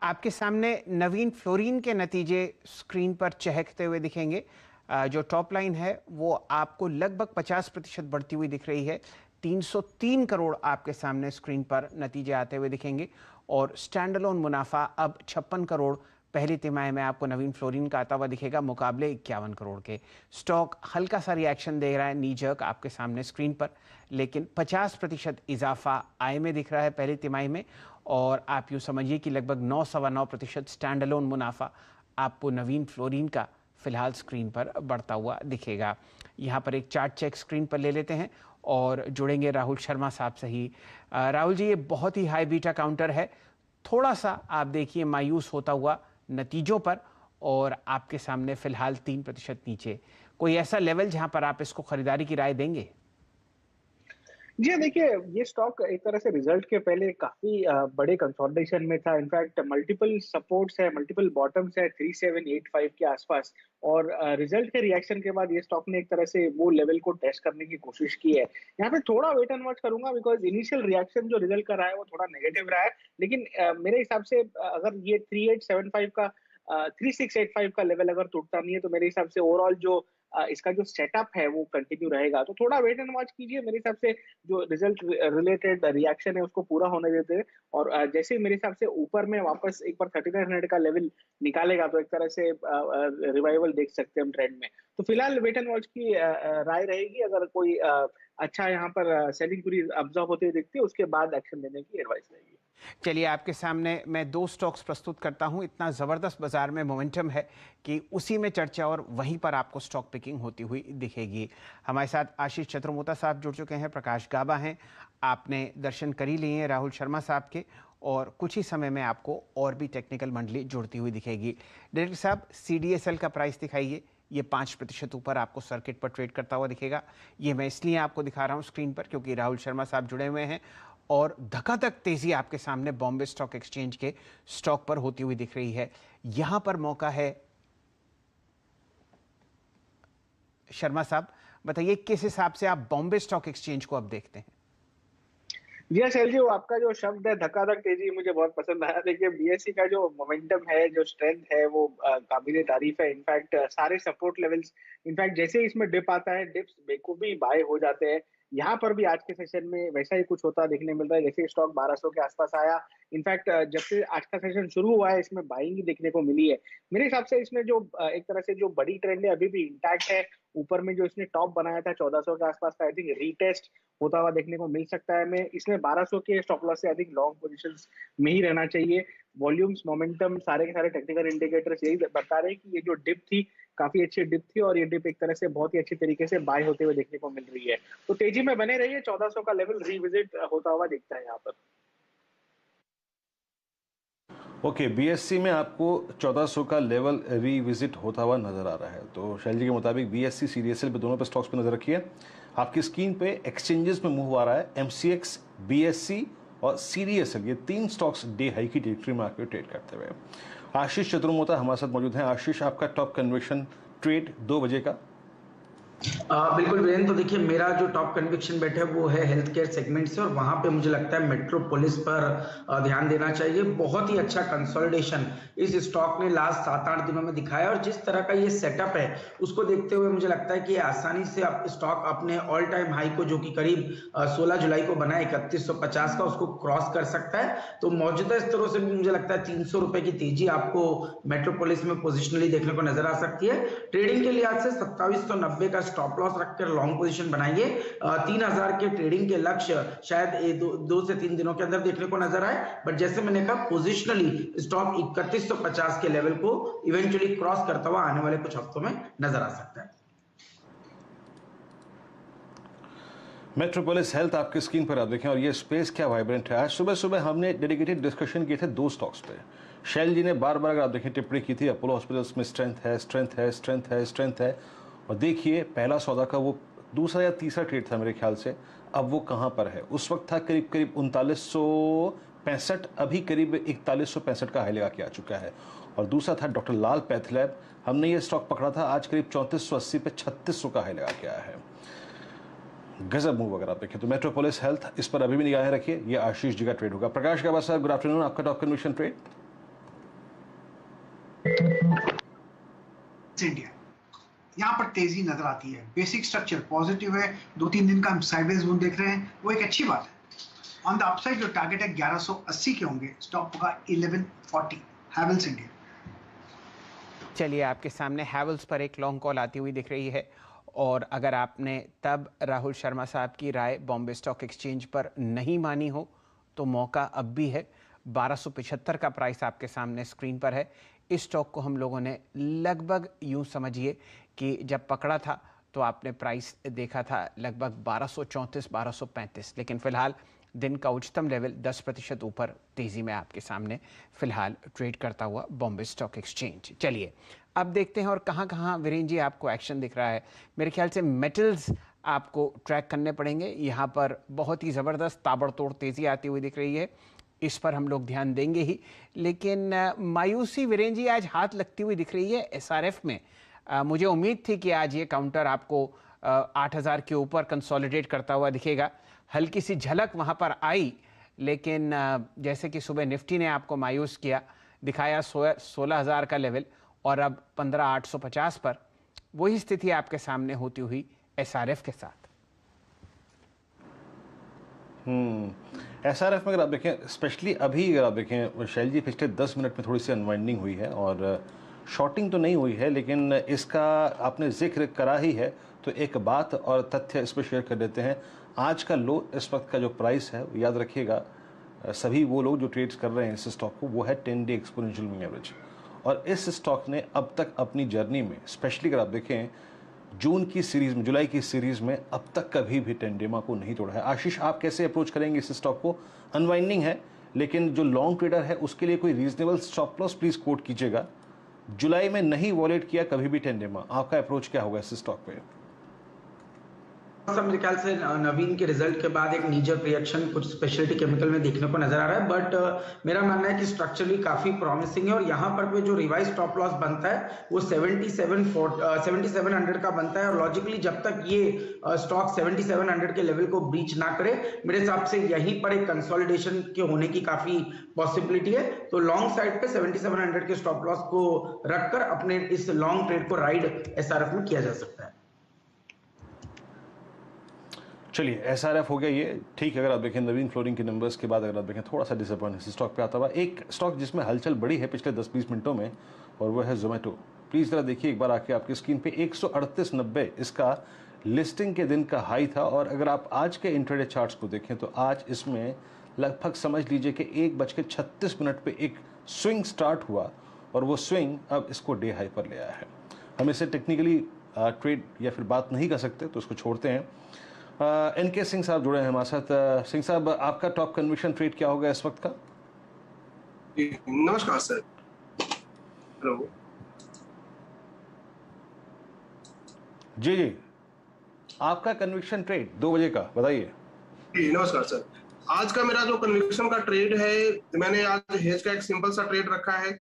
आपके सामने नवीन फ्लोरीन के नतीजे स्क्रीन पर चहकते हुए दिखेंगे। जो टॉप लाइन है वो आपको लगभग 50% बढ़ती हुई दिख रही है। 303 करोड़ आपके सामने स्क्रीन पर नतीजे आते हुए दिखेंगे और स्टैंडअलोन मुनाफा अब 56 करोड़ पहली तिमाही में आपको नवीन फ्लोरीन का आता हुआ दिखेगा, मुकाबले 51 करोड़ के। स्टॉक हल्का सा रिएक्शन दे रहा है नीजर्क आपके सामने स्क्रीन पर, लेकिन 50% इजाफा आय में दिख रहा है पहली तिमाही में। और आप यूँ समझिए कि लगभग 9-9.25% स्टैंड अलोन मुनाफा आपको नवीन फ्लोरीन का फिलहाल स्क्रीन पर बढ़ता हुआ दिखेगा। यहाँ पर एक चार्ट चेक स्क्रीन पर ले लेते हैं और जुड़ेंगे राहुल शर्मा साहब से ही। राहुल जी, ये बहुत ही हाई बीटा काउंटर है, थोड़ा सा आप देखिए मायूस होता हुआ नतीजों पर, और आपके सामने फिलहाल 3% नीचे। कोई ऐसा लेवल जहां पर आप इसको खरीदारी की राय देंगे? जी हाँ, देखिए ये स्टॉक एक तरह से रिजल्ट के पहले काफी बड़े कंसोलिडेशन में था। इनफैक्ट मल्टीपल सपोर्ट्स है, मल्टीपल बॉटम्स है 3785 के आसपास। और रिजल्ट के रिएक्शन के बाद ये स्टॉक ने एक तरह से वो लेवल को टेस्ट करने की कोशिश की है। यहाँ पे थोड़ा वेट एंड वॉच करूंगा, बिकॉज इनिशियल रिएक्शन जो रिजल्ट का रहा है वो थोड़ा नेगेटिव रहा है। लेकिन मेरे हिसाब से अगर ये 3875 का 3685 का लेवल अगर टूटता नहीं है, तो मेरे हिसाब से ओवरऑल जो इसका जो सेटअप है वो कंटिन्यू रहेगा। तो थोड़ा वेट एंड वॉच कीजिए। मेरे हिसाब से जो रिजल्ट रिलेटेड रिएक्शन है उसको पूरा होने देते हैं, और जैसे ही मेरे हिसाब से ऊपर में वापस एक बार 3900 का लेवल निकालेगा, तो एक तरह से रिवाइवल देख सकते हैं हम ट्रेंड में। तो फिलहाल वेट एंड वॉच की राय रहेगी। अगर कोई अच्छा यहाँ पर सेलिंग पूरी ऑब्जर्व होते हुए दिखती है, उसके बाद एक्शन लेने की एडवाइस रहेगी। चलिए, आपके सामने मैं दो स्टॉक्स प्रस्तुत करता हूं। इतना ज़बरदस्त बाजार में मोमेंटम है कि उसी में चर्चा और वहीं पर आपको स्टॉक पिकिंग होती हुई दिखेगी। हमारे साथ आशीष चतुर्मोता साहब जुड़ चुके हैं, प्रकाश गाबा हैं, आपने दर्शन कर ही लिए हैं राहुल शर्मा साहब के, और कुछ ही समय में आपको और भी टेक्निकल मंडली जुड़ती हुई दिखेगी। डायरेक्टर साहब, CDSL का प्राइस दिखाइए। ये 5% ऊपर आपको सर्किट पर ट्रेड करता हुआ दिखेगा। ये मैं इसलिए आपको दिखा रहा हूँ स्क्रीन पर क्योंकि राहुल शर्मा साहब जुड़े हुए हैं, और धकाधक तेजी आपके सामने बॉम्बे स्टॉक एक्सचेंज के स्टॉक पर होती हुई दिख रही है। यहां पर मौका है। शर्मा साहब बताइए, किस हिसाब से आप बॉम्बे स्टॉक एक्सचेंज को अब देखते हैं? जी हाँ शैल जी, वो आपका जो शब्द है धक्का-धक तेजी मुझे बहुत पसंद आया। देखिए बीएसई का जो मोमेंटम है, जो स्ट्रेंथ है, वो काबिले तारीफ है। इनफैक्ट सारे सपोर्ट लेवल्स, इनफैक्ट जैसे ही इसमें डिप आता है, डिप्स बेखूबी बाय हो जाते हैं। यहाँ पर भी आज के सेशन में वैसा ही कुछ होता देखने मिल रहा है। जैसे स्टॉक 1200 के आसपास आया, इनफैक्ट जब से आज का सेशन शुरू हुआ है, इसमें बाइंग ही देखने को मिली है। मेरे हिसाब से इसमें जो एक तरह से जो बड़ी ट्रेंड है अभी भी इंटैक्ट है। ऊपर में जो इसने टॉप बनाया था 1400 के आसपास का, आई थिंक रीटेस्ट होता हुआ देखने को मिल सकता है। मैं इसमें 1200 के स्टॉप लॉस से अधिक लॉन्ग पोजीशंस में ही रहना चाहिए। वॉल्यूम्स, मोमेंटम, सारे के सारे टेक्निकल इंडिकेटर्स यही बता रहे हैं कि ये जो डिप थी, काफी अच्छी डिप थी, और ये डिप एक तरह से बहुत ही अच्छी तरीके से बाय होते हुए देखने को मिल रही है। तो तेजी में बने रहिए। 1400 का लेवल रिविजिट होता हुआ दिखता है यहाँ पर। ओके, बीएससी में आपको 1400 का लेवल रिविजिट होता हुआ नजर आ रहा है। तो शैल जी के मुताबिक बीएससी, सीडीएसएल पे, दोनों पे स्टॉक्स पे नजर रखिए। आपकी स्क्रीन पे एक्सचेंजेस में मूव आ रहा है। एमसीएक्स, बीएससी और सीडीएसएल, ये 3 स्टॉक्स डे हाई की टेरिटरी में आके ट्रेड करते हुए। आशीष चतुर्मोता हमारे साथ मौजूद हैं। आशीष, आपका टॉप कन्विक्शन ट्रेड 2 बजे का? बिल्कुल वीरेंद्र, तो देखिए मेरा जो टॉप कन्विक्शन बेट है वो है हेल्थ केयर सेगमेंट से, और वहां पे मुझे लगता है मेट्रोपोलिस पर ध्यान देना चाहिए। बहुत ही अच्छा कंसोलिडेशन इस स्टॉक ने लास्ट 7-8 दिनों में दिखाया, और जिस तरह का ये सेटअप है उसको देखते हुए मुझे लगता है कि आसानी से स्टॉक अपने ऑल टाइम हाई को, जो कि करीब 16 जुलाई को बना 3150 का, उसको क्रॉस कर सकता है। तो मौजूदा स्तरों से मुझे लगता है 300 रुपए की तेजी आपको मेट्रोपोलिस में पोजिशनली देखने को नजर आ सकती है। ट्रेडिंग के लिहाज से 2790 का स्टॉप लॉस रखकर लॉन्ग पोजीशन बनाइए। 3000 के ट्रेडिंग के लक्ष्य शायद 2 से 3 दिनों के अंदर देखने को नजर आए, बट जैसे मैंने कहा पोजिशनली स्टॉक 3150 के लेवल को इवेंचुअली क्रॉस करता हुआ आने वाले कुछ हफ्तों में नजर आ सकता है। मेट्रोपोलिस हेल्थ आपकी स्क्रीन पर आप देखें, और ये स्पेस क्या वाइब्रेंट है। आज सुबह सुबह हमने डेडिकेटेड डिस्कशन किए थे 2 स्टॉक्स पे। शैल जी ने बार बार, अगर आप देखें, टिप्पणी की थी अपोलो हॉस्पिटल्स में स्ट्रेंथ है, स्ट्रेंथ है, स्ट्रेंथ है, स्ट्रेंथ है। और देखिए पहला सौदा का वो दूसरा या तीसरा ट्रेड था मेरे ख्याल से, अब वो कहाँ पर है। उस वक्त था करीब करीब 3965, अभी करीब 4165 का हाई लगा के आ चुका है। और दूसरा था डॉक्टर लाल पैथलैब, हमने ये स्टॉक पकड़ा था, आज करीब 3480 पे 3600 का हाई लगा के आया है। गजब मूव अगर आप देखें तो। मेट्रोपोलिस हेल्थ, इस पर अभी भी निगाहें रखिए। ये आशीष जी का ट्रेड होगा। प्रकाश गाबा साहब, गुड आफ्टरनून, आपका टॉप कन्विक्शन ट्रेड? इंडिया, यहाँ पर तेजी नजर आती है। बेसिक स्ट्रक्चर पॉजिटिव है, 2-3 दिन का हम साइडवेज मूव देख रहे हैं, वो एक अच्छी बात है। ऑन द अपसाइड जो टारगेट है 1180 के होंगे, स्टॉप होगा 1140 हैवेल्स इंडिया। चलिए, आपके सामने हैवेल्स पर एक लॉन्ग कॉल आती हुई दिख रही है, और अगर आपने तब राहुल शर्मा साहब की राय बॉम्बे स्टॉक एक्सचेंज पर नहीं मानी हो तो मौका अब भी है। 1275 का प्राइस आपके सामने स्क्रीन पर है। इस स्टॉक को हम लोगों ने लगभग यूं समझिए कि जब पकड़ा था तो आपने प्राइस देखा था लगभग 1234 1235, लेकिन फिलहाल दिन का उच्चतम लेवल 10% ऊपर तेजी में आपके सामने फिलहाल ट्रेड करता हुआ बॉम्बे स्टॉक एक्सचेंज। चलिए अब देखते हैं और कहां वीरेन जी आपको एक्शन दिख रहा है। मेरे ख्याल से मेटल्स आपको ट्रैक करने पड़ेंगे। यहाँ पर बहुत ही ज़बरदस्त ताबड़तोड़ तेज़ी आती हुई दिख रही है, इस पर हम लोग ध्यान देंगे ही। लेकिन मायूसी वीरेन जी आज हाथ लगती हुई दिख रही है एसआरएफ में। मुझे उम्मीद थी कि आज ये काउंटर आपको 8000 के ऊपर कंसोलिडेट करता हुआ दिखेगा। हल्की सी झलक वहाँ पर आई, लेकिन जैसे कि सुबह निफ्टी ने आपको मायूस किया, दिखाया 16,000 का लेवल, और अब 15,850 पर। वही स्थिति आपके सामने होती हुई एसआरएफ के साथ। एसआरएफ में अगर आप देखें, स्पेशली अभी अगर आप देखें शैल जी, पिछले 10 मिनट में थोड़ी सी अनवाइंडिंग हुई है और शॉर्टिंग तो नहीं हुई है, लेकिन इसका आपने जिक्र करा ही है तो एक बात और तथ्य इस पर शेयर कर देते हैं। आज का लो, इस वक्त का जो प्राइस है, याद रखिएगा सभी वो लोग जो ट्रेड्स कर रहे हैं इस स्टॉक को, वो है 10 डे एक्सपोनेंशियल मूविंग एवरेज। और इस स्टॉक ने अब तक अपनी जर्नी में, स्पेशली अगर आप देखें जून की सीरीज में, जुलाई की सीरीज में, अब तक कभी भी 10 डे को नहीं तोड़ा है। आशीष, आप कैसे अप्रोच करेंगे इस स्टॉक को? अनवाइंडिंग है, लेकिन जो लॉन्ग ट्रेडर है उसके लिए कोई reasonable stop loss please quote कीजिएगा। जुलाई में नहीं वॉलेट किया कभी भी 10 डे में, आपका अप्रोच क्या होगा इस स्टॉक पे? मेरे ख्याल से नवीन के रिजल्ट के बाद एक नीजर रिएक्शन कुछ स्पेशलिटी केमिकल में देखने को नजर आ रहा है, बट मेरा मानना है कि स्ट्रक्चरली काफी प्रॉमिसिंग है। और यहाँ पर जो रिवाइज स्टॉप लॉस बनता है वो 7700 का बनता है, और लॉजिकली जब तक ये स्टॉक 7700 के लेवल को ब्रीच ना करे, मेरे हिसाब से यहीं पर एक कंसोलिडेशन के होने की काफी पॉसिबिलिटी है। तो लॉन्ग साइड पे 7700 के स्टॉप लॉस को रखकर अपने इस लॉन्ग ट्रेड को राइड एसआरएफ में किया जा सकता है। चलिए, एसआरएफ हो गया ये, ठीक है। अगर आप देखें नवीन फ्लोरिंग के नंबर्स के बाद अगर आप देखें थोड़ा सा डिसअपॉइंट इस स्टॉक पे आता हुआ। एक स्टॉक जिसमें हलचल बड़ी है पिछले 10-20 मिनटों में, और वो है जोमेटो। प्लीज़ ज़रा देखिए एक बार आके आपकी स्क्रीन पे 138.90 इसका लिस्टिंग के दिन का हाई था। और अगर आप आज के इंट्राडे चार्ट्स को देखें तो आज इसमें लगभग समझ लीजिए कि 1:36 पे एक स्विंग स्टार्ट हुआ, और वो स्विंग अब इसको डे हाई पर ले आया है। हम इसे टेक्निकली ट्रेड या फिर बात नहीं कर सकते, तो उसको छोड़ते हैं। एनके सिंह साहब जुड़े हैं हमारे साथ। सिंह साहब, आपका टॉप कन्विक्शन ट्रेड क्या होगा इस वक्त का? नमस्कार सर। हेलो जी, आपका कन्विक्शन ट्रेड 2 बजे का बताइए। नमस्कार सर। आज का मेरा जो कन्विक्शन का ट्रेड है, मैंने आज हेज का एक सिंपल सा ट्रेड रखा है